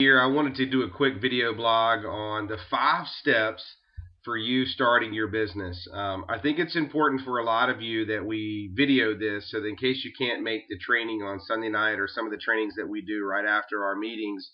Here, I wanted to do a quick video blog on the 5 steps for you starting your business. I think it's important for a lot of you that we video this so that in case you can't make the training on Sunday night or some of the trainings that we do right after our meetings,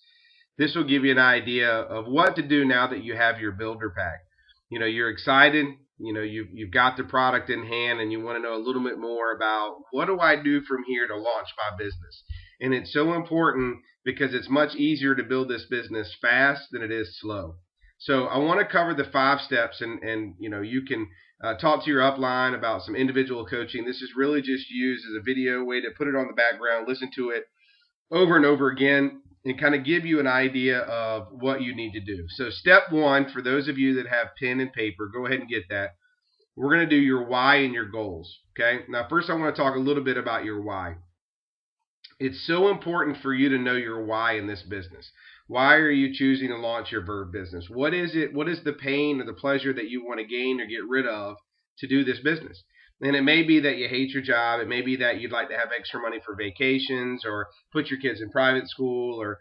this will give you an idea of what to do now that you have your builder pack. You're excited. You've got the product in hand and you want to know a little bit more about what do I do from here to launch my business. And it's so important because it's much easier to build this business fast than it is slow. So I want to cover the 5 steps, and you can talk to your upline about some individual coaching. This is really just used as a video way to put it on the background, listen to it over and over again, and kind of give you an idea of what you need to do. So step one, for those of you that have pen and paper, go ahead and get that. We're going to do your why and your goals. Okay. Now, first, I want to talk a little bit about your why. It's so important for you to know your why in this business. Why are you choosing to launch your Verve business? What is it? What is the pain or the pleasure that you want to gain or get rid of to do this business? And it may be that you hate your job. It may be that you'd like to have extra money for vacations or put your kids in private school or,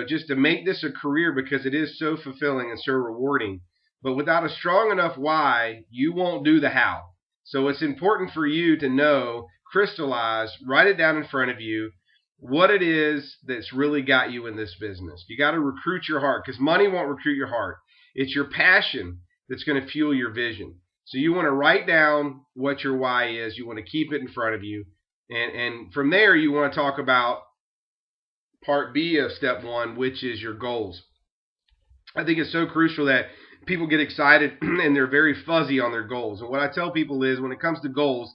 just to make this a career because it is so fulfilling and so rewarding. But without a strong enough why, you won't do the how. So it's important for you to know, crystallize, write it down in front of you, what it is that's really got you in this business. You got to recruit your heart because money won't recruit your heart. It's your passion that's going to fuel your vision. So you want to write down what your why is. You want to keep it in front of you. And from there, you want to talk about part B of step one, which is your goals. I think it's so crucial that people get excited and they're very fuzzy on their goals. And what I tell people is when it comes to goals,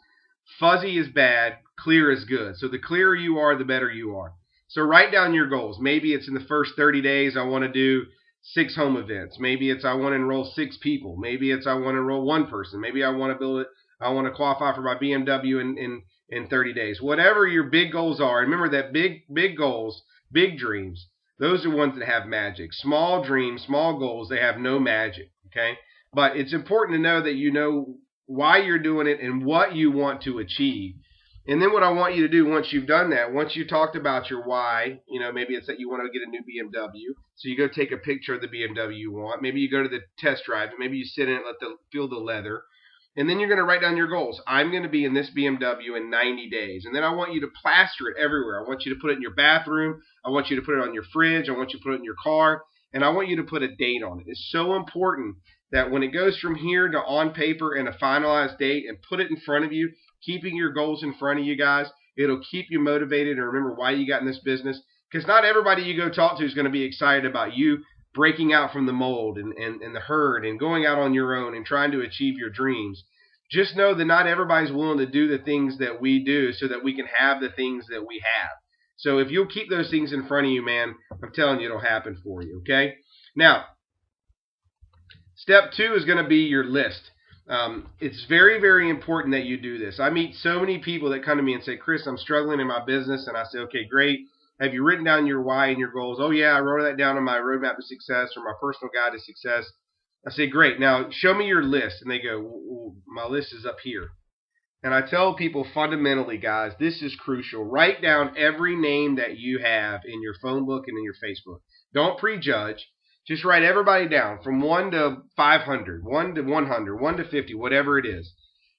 fuzzy is bad, clear is good. So the clearer you are, the better you are. So write down your goals. Maybe it's in the first 30 days I want to do 6 home events. Maybe it's I want to enroll 6 people. Maybe it's I want to enroll 1 person. Maybe I want to build it. I want to qualify for my BMW in 30 days. Whatever your big goals are, remember that big goals, big dreams, those are ones that have magic. Small dreams, small goals, they have no magic. Okay, but it's important to know that you know why you're doing it and what you want to achieve. And then what I want you to do once you've done that, once you talked about your why, maybe it's that you want to get a new BMW. So you go take a picture of the BMW you want. Maybe you go to the test drive. Maybe you sit in it, feel the leather. And then you're going to write down your goals. I'm going to be in this BMW in 90 days. And then I want you to plaster it everywhere. I want you to put it in your bathroom. I want you to put it on your fridge. I want you to put it in your car. And I want you to put a date on it. It's so important that when it goes from here to on paper and a finalized date and put it in front of you, keeping your goals in front of you guys, it'll keep you motivated and remember why you got in this business. Because not everybody you go talk to is going to be excited about you breaking out from the mold and the herd and going out on your own and trying to achieve your dreams. Just know that not everybody's willing to do the things that we do so that we can have the things that we have. So if you'll keep those things in front of you, man, I'm telling you it'll happen for you, okay? Now, step 2 is going to be your list. It's very, very important that you do this. I meet so many people that come to me and say, Chris, I'm struggling in my business. And I say, okay, great. Have you written down your why and your goals? Oh, yeah, I wrote that down on my roadmap to success or my personal guide to success. I say, great. Now, show me your list. And they go, well, my list is up here. And I tell people fundamentally, guys, this is crucial. Write down every name that you have in your phone book and in your Facebook. Don't prejudge. Just write everybody down from 1 to 500, 1 to 100, 1 to 50, whatever it is.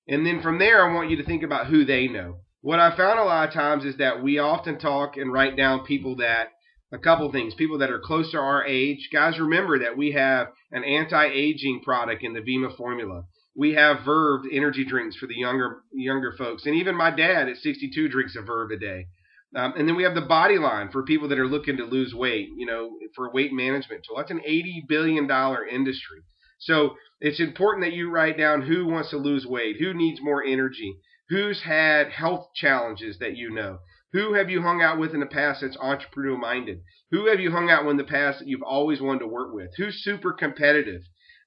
And then from there, I want you to think about who they know. What I found a lot of times is that we often talk and write down people that, a couple things, people that are close to our age. Guys, remember that we have an anti-aging product in the Vima formula. We have Verve energy drinks for the younger folks. And even my dad at 62 drinks a Verve a day. And then we have the Body Line for people that are looking to lose weight, for a weight management tool. That's an $80 billion industry. So it's important that you write down who wants to lose weight, who needs more energy, who's had health challenges that you know. Who have you hung out with in the past that's entrepreneurial minded? Who have you hung out with in the past that you've always wanted to work with? Who's super competitive?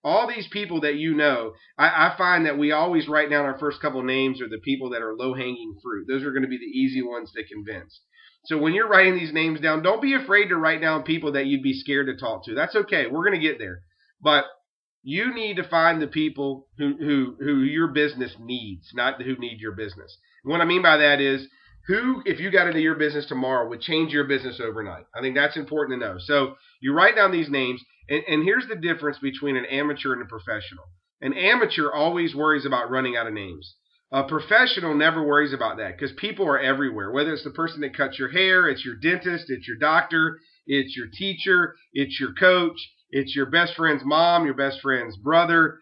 All these people that you know, I find that we always write down our first couple names are the people that are low-hanging fruit. Those are going to be the easy ones to convince. So when you're writing these names down, don't be afraid to write down people that you'd be scared to talk to. That's okay. We're going to get there. But you need to find the people who your business needs, not who need your business. And what I mean by that is Who, if you got into your business tomorrow, would change your business overnight? I think that's important to know. So you write down these names, and here's the difference between an amateur and a professional. An amateur always worries about running out of names. A professional never worries about that because people are everywhere. Whether it's the person that cuts your hair, it's your dentist, it's your doctor, it's your teacher, it's your coach, it's your best friend's mom, your best friend's brother.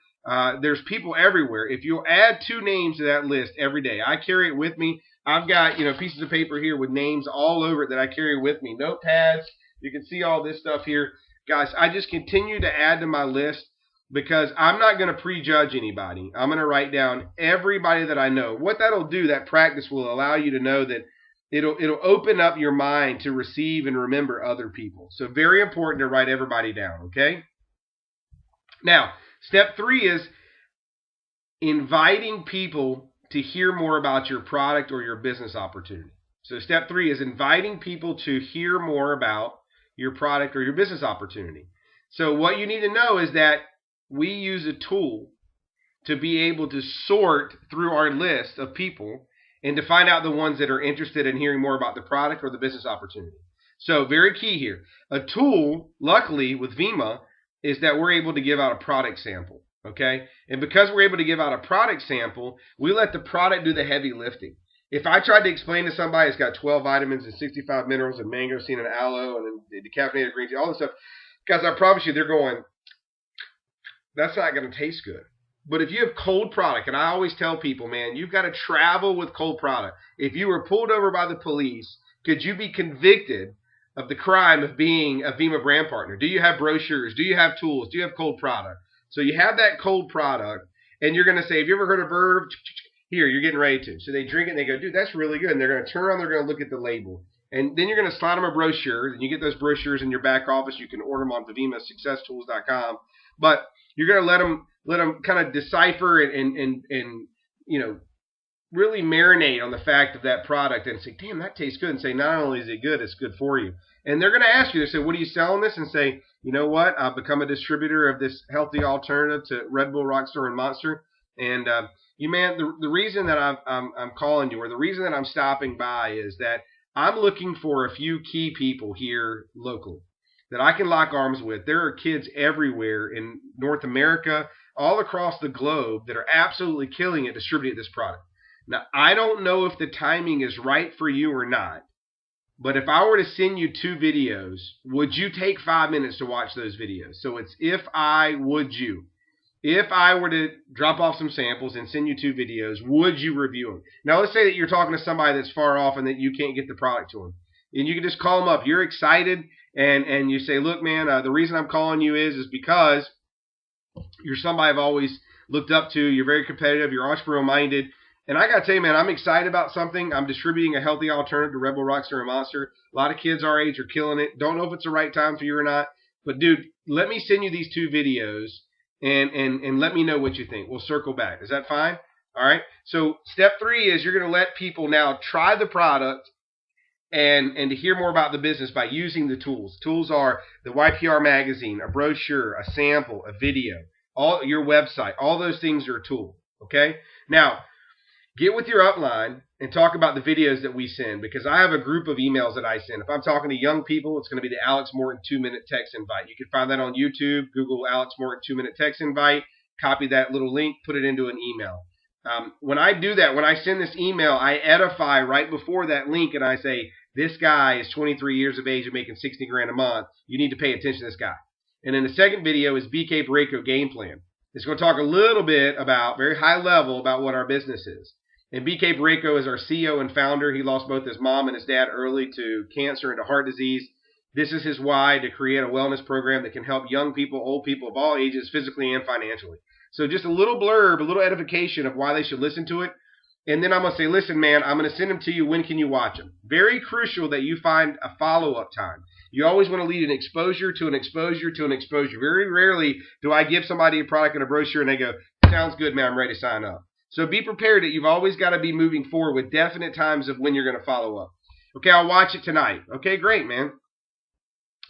There's people everywhere. If you'll add 2 names to that list every day, I carry it with me. I've got, pieces of paper here with names all over it that I carry with me. Notepads. You can see all this stuff here. Guys, I just continue to add to my list because I'm not going to prejudge anybody. I'm going to write down everybody that I know. What that'll do, that practice will allow you to know that it'll open up your mind to receive and remember other people. So very important to write everybody down, okay? Now, step 3 is inviting people to hear more about your product or your business opportunity. So step 3 is inviting people to hear more about your product or your business opportunity. So what you need to know is that we use a tool to be able to sort through our list of people and to find out the ones that are interested in hearing more about the product or the business opportunity. So very key here. A tool, luckily with Vemma, is that we're able to give out a product sample. Okay? And because we're able to give out a product sample, we let the product do the heavy lifting. If I tried to explain to somebody it's got 12 vitamins and 65 minerals and mangosteen and aloe and decaffeinated green tea, all this stuff, guys, I promise you they're going, that's not going to taste good. But if you have cold product, and I always tell people, man, you've got to travel with cold product. If you were pulled over by the police, could you be convicted of the crime of being a Vemma brand partner? Do you have brochures? Do you have tools? Do you have cold product? So you have that cold product, and you're going to say, have you ever heard of Verve? Here, you're getting ready to. So they drink it, and they go, dude, that's really good. And they're going to turn around, they're going to look at the label. And then you're going to slide them a brochure, and you get those brochures in your back office. You can order them on VemmaSuccessTools.com. But you're going to let them kind of decipher and really marinate on the fact of that product and say, damn, that tastes good. And say, not only is it good, it's good for you. And they're going to ask you, they say, what are you selling this? And say, you know what? I've become a distributor of this healthy alternative to Red Bull, Rockstar, and Monster. And the reason that I'm calling you, or the reason that I'm stopping by, is that I'm looking for a few key people here locally that I can lock arms with. There are kids everywhere in North America, all across the globe, that are absolutely killing it distributing this product. Now, I don't know if the timing is right for you or not. But if I were to send you 2 videos, would you take 5 minutes to watch those videos? So it's if I would you. If I were to drop off some samples and send you 2 videos, would you review them? Now, let's say that you're talking to somebody that's far off and that you can't get the product to them. And you can just call them up. You're excited, and you say, look, man, the reason I'm calling you is because you're somebody I've always looked up to. You're very competitive. You're entrepreneurial-minded. And I got to tell you, man, I'm excited about something. I'm distributing a healthy alternative to Red Bull, Rockstar, and Monster. A lot of kids our age are killing it. Don't know if it's the right time for you or not. But, dude, let me send you these 2 videos and let me know what you think. We'll circle back. Is that fine? All right. So step 3 is you're going to let people now try the product and to hear more about the business by using the tools. Tools are the YPR magazine, a brochure, a sample, a video, all your website. All those things are a tool. Okay. Now, get with your upline and talk about the videos that we send, because I have a group of emails that I send. If I'm talking to young people, it's going to be the Alex Morton 2-minute text invite. You can find that on YouTube. Google Alex Morton 2-minute text invite. Copy that little link, put it into an email. When I do that, when I send this email, I edify right before that link, and I say, this guy is 23 years of age and making $60,000 a month. You need to pay attention to this guy. And then the second video is BK Parayko Game Plan. It's going to talk a little bit about, very high level, about what our business is. And BK Parayko is our CEO and founder. He lost both his mom and his dad early to cancer and to heart disease. This is his why, to create a wellness program that can help young people, old people of all ages, physically and financially. So just a little blurb, a little edification of why they should listen to it. And then I'm going to say, listen, man, I'm going to send them to you. When can you watch them? Very crucial that you find a follow-up time. You always want to lead an exposure to an exposure to an exposure. Very rarely do I give somebody a product and a brochure and they go, sounds good, man, I'm ready to sign up. So be prepared that you've always got to be moving forward with definite times of when you're going to follow up. Okay, I'll watch it tonight. Okay, great, man.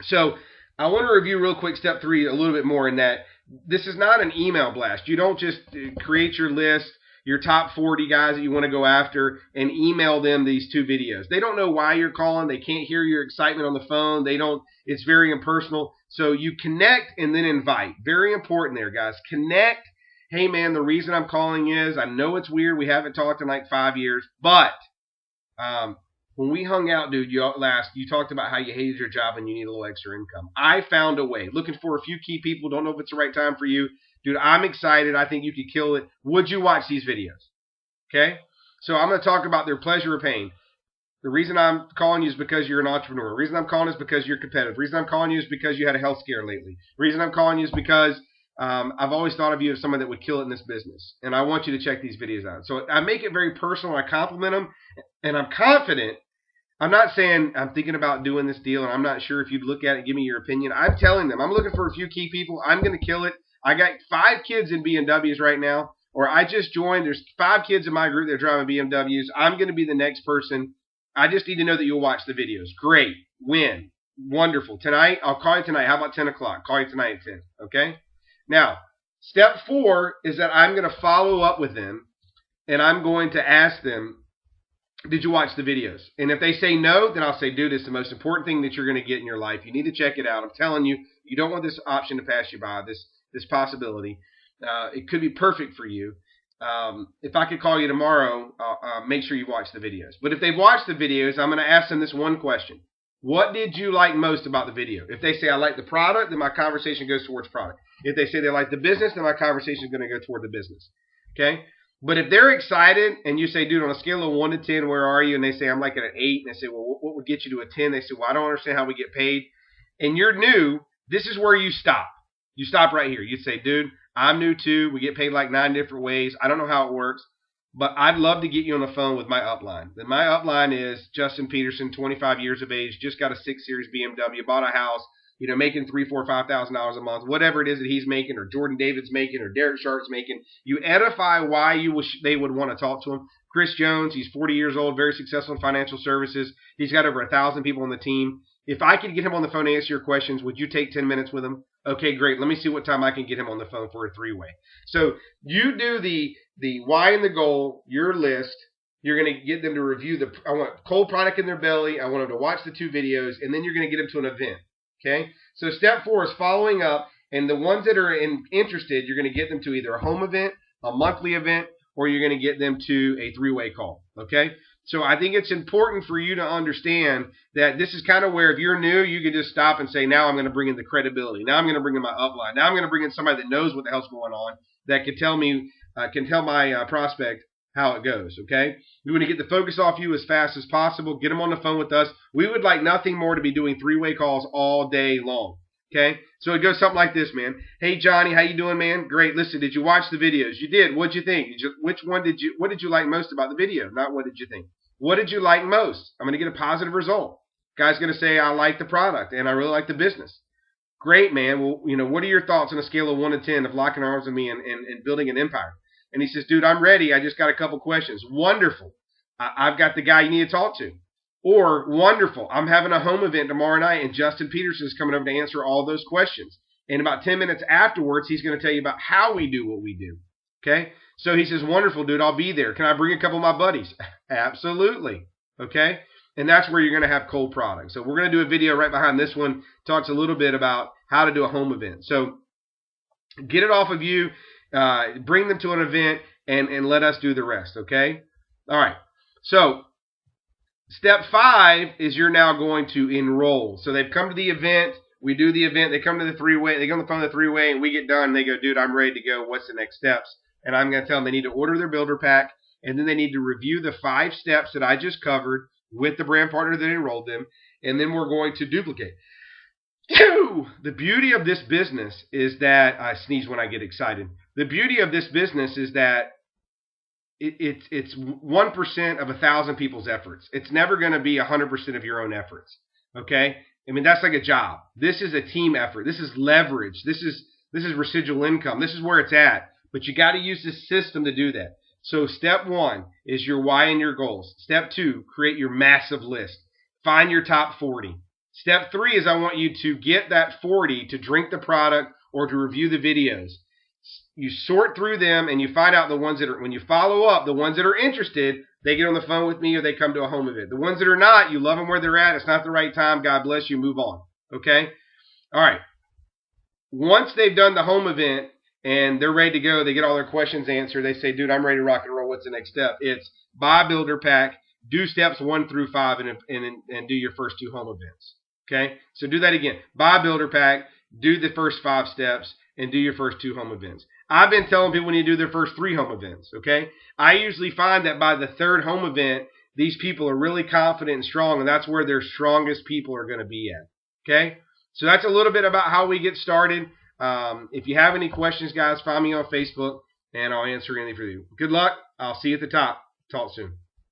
So I want to review real quick step 3 a little bit more in that this is not an email blast. You don't just create your list your top 40 guys that you want to go after and email them these 2 videos. They don't know why you're calling. They can't hear your excitement on the phone. It's very impersonal. So you connect and then invite. Very important there, guys. Connect. Hey, man, the reason I'm calling is, I know it's weird. We haven't talked in like 5 years, but when we hung out, dude, you talked about how you hated your job and you need a little extra income. I found a way. Looking for a few key people. Don't know if it's the right time for you. Dude, I'm excited. I think you could kill it. Would you watch these videos? Okay? So I'm going to talk about their pleasure or pain. The reason I'm calling you is because you're an entrepreneur. The reason I'm calling is because you're competitive. The reason I'm calling you is because you had a health scare lately. The reason I'm calling you is because I've always thought of you as someone that would kill it in this business. And I want you to check these videos out. So I make it very personal. I compliment them. And I'm confident. I'm not saying I'm thinking about doing this deal and I'm not sure if you'd look at it and give me your opinion. I'm telling them I'm looking for a few key people. I'm going to kill it. I got 5 kids in BMWs right now. Or I just joined. There's 5 kids in my group that are driving BMWs. I'm going to be the next person. I just need to know that you'll watch the videos. Great. Win. Wonderful. Tonight, I'll call you tonight. How about 10 o'clock? Call you tonight at 10. Okay? Now, step 4 is that I'm going to follow up with them and I'm going to ask them, did you watch the videos? And if they say no, then I'll say, dude, it's the most important thing that you're going to get in your life. You need to check it out. I'm telling you, you don't want this option to pass you by, this possibility. It could be perfect for you. If I could call you tomorrow, make sure you watch the videos. But if they've watched the videos, I'm going to ask them this one question. What did you like most about the video? If they say I like the product, then my conversation goes towards product. If they say they like the business, then my conversation is going to go toward the business. Okay? But if they're excited and you say, dude, on a scale of 1 to 10, where are you? And they say, I'm like at an 8. And they say, well, what would get you to a 10? They say, well, I don't understand how we get paid. And you're new. This is where you stop. You stop right here. You say, dude, I'm new too. We get paid like 9 different ways. I don't know how it works. But I'd love to get you on the phone with my upline. And my upline is Justin Peterson, 25 years of age, just got a 6 Series BMW, bought a house, making $3,000, $4,000, $5,000 a month, whatever it is that he's making, or Jordan David's making, or Derek Sharp's making. You edify why they would want to talk to him. Chris Jones, he's 40 years old, very successful in financial services. He's got over 1,000 people on the team. If I could get him on the phone to answer your questions, would you take 10 minutes with him? Okay, great. Let me see what time I can get him on the phone for a 3-way. So you do the why and the goal, your list. You're going to get them to review I want cold product in their belly. I want them to watch the 2 videos, and then you're going to get them to an event. Okay? So step 4 is following up, and the ones that are interested, you're going to get them to either a home event, a monthly event, or you're going to get them to a 3-way call. Okay? So I think it's important for you to understand that this is kind of where if you're new, you can just stop and say, now I'm going to bring in the credibility. Now I'm going to bring in my upline. Now I'm going to bring in somebody that knows what the hell's going on, that can tell my prospect how it goes, okay? We want to get the focus off you as fast as possible. Get them on the phone with us. We would like nothing more to be doing 3-way calls all day long, okay? So it goes something like this, man. Hey, Johnny, how you doing, man? Great. Listen, did you watch the videos? You did. What'd you think? What did you like most about the video? Not what did you think. What did you like most? I'm going to get a positive result. Guy's going to say, I like the product and I really like the business. Great, man. Well, what are your thoughts on a scale of 1 to 10 of locking arms with me and building an empire? And he says, dude, I'm ready. I just got a couple questions. Wonderful. I've got the guy you need to talk to. Or, wonderful. I'm having a home event tomorrow night and Justin Peterson is coming over to answer all those questions. And about 10 minutes afterwards, he's going to tell you about how we do what we do. Okay? So he says, wonderful, dude, I'll be there. Can I bring a couple of my buddies? Absolutely. Okay? And that's where you're going to have cold products. So we're going to do a video right behind this one. Talks a little bit about how to do a home event. So get it off of you. Bring them to an event and let us do the rest. Okay? All right. So step 5 is you're now going to enroll. So they've come to the event. We do the event. They come to the 3-way. They go on the phone to the 3-way, and we get done. And they go, dude, I'm ready to go. What's the next steps? And I'm going to tell them they need to order their builder pack, and then they need to review the 5 steps that I just covered with the brand partner that enrolled them, and then we're going to duplicate. The beauty of this business is that, I sneeze when I get excited. The beauty of this business is that it's 1% of 1,000 people's efforts. It's never going to be 100% of your own efforts. Okay? I mean, that's like a job. This is a team effort. This is leverage. This is residual income. This is where it's at. But you got to use this system to do that. So step 1 is your why and your goals. Step 2, create your massive list. Find your top 40. Step 3 is I want you to get that 40 to drink the product or to review the videos. You sort through them and you find out the ones that are, when you follow up, the ones that are interested, they get on the phone with me or they come to a home event. The ones that are not, you love them where they're at. It's not the right time. God bless you. Move on. Okay? All right. Once they've done the home event and they're ready to go, they get all their questions answered. They say, dude, I'm ready to rock and roll. What's the next step? It's buy a builder pack, do steps 1 through 5, and do your first 2 home events. Okay? So do that again. Buy a builder pack, do the first 5 steps, and do your first 2 home events. I've been telling people when you do their first 3 home events. Okay? I usually find that by the 3rd home event, these people are really confident and strong, and that's where their strongest people are going to be at. Okay? So that's a little bit about how we get started. If you have any questions, guys, find me on Facebook, and I'll answer anything for you. Good luck. I'll see you at the top. Talk soon.